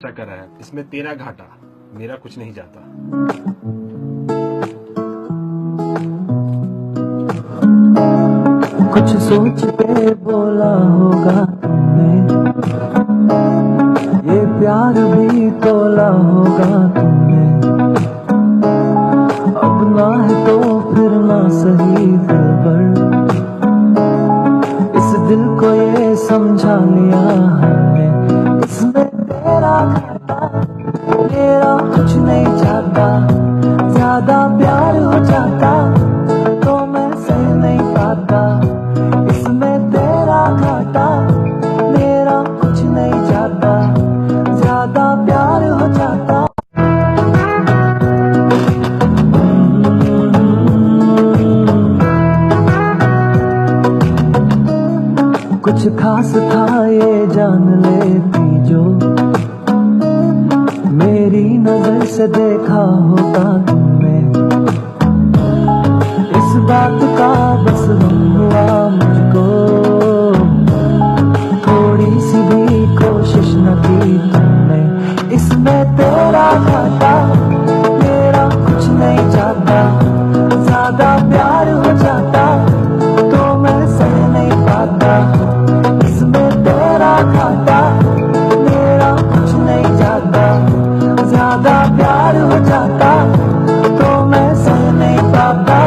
करा है, इसमें तेरा घाटा, मेरा कुछ नहीं जाता। कुछ सोच के बोला होगा तुमने, ये प्यार भी तोला होगा तुमने। अब ना है तो फिर ना सही दिलबर, इस दिल को ये समझा लिया हमने। इसमें तेरा घाटा, मेरा कुछ नहीं जाता। ज्यादा प्यार हो जाता तो मैं सह नहीं पाता। इसमें तेरा घाटा, मेरा कुछ नहीं जाता। ज्यादा प्यार हो जाता। कुछ खास था ये जान लेती जो, मेरी नजर से देखा होता तुमने। इस बात का बस गम हुआ मुझको, थोड़ी सी भी कोशिश न की तुमने। इसमें तेरा घाटा, मेरा कुछ नहीं जाता। ज्यादा प्यार हो जाता तो मैं सह नहीं पाता। इसमें तेरा घाटा, मेरा कुछ नहीं जाता। ज्यादा प्यार हो जाता तो मैं सह नहीं पाता।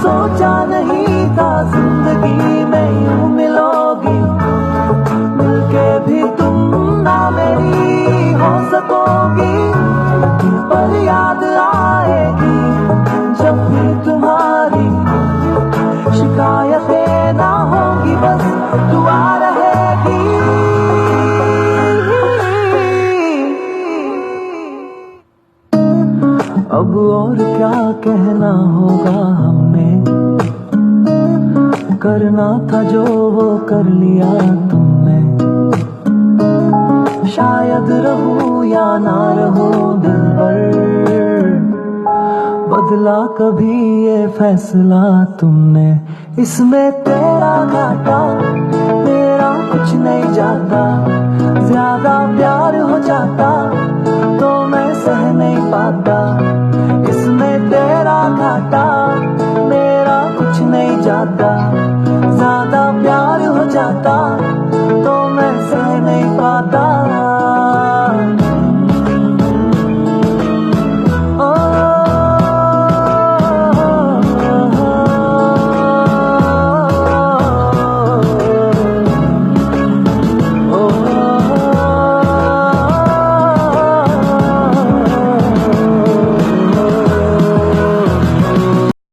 सोचा नहीं था जिंदगी में यूं मिलोगी, मिलके भी तुम ना मेरी हो सकोगी। पर याद आएगी जब भी तुम्हारी, शिकायतें ना होगी बस दुआ रहेगी। अब और क्या कहना होगा हमने, करना था जो वो कर लिया तुमने। शायद रहूं या ना रहूं दिलबर, बदला कभी ये फैसला तुमने। इसमें तेरा घाटा, मेरा कुछ नहीं जाता। ज्यादा प्यार हो जाता तो मैं सह नहीं पाता। इसमें तेरा घाटा, मेरा कुछ नहीं जाता। ज्यादा प्यार हो जाता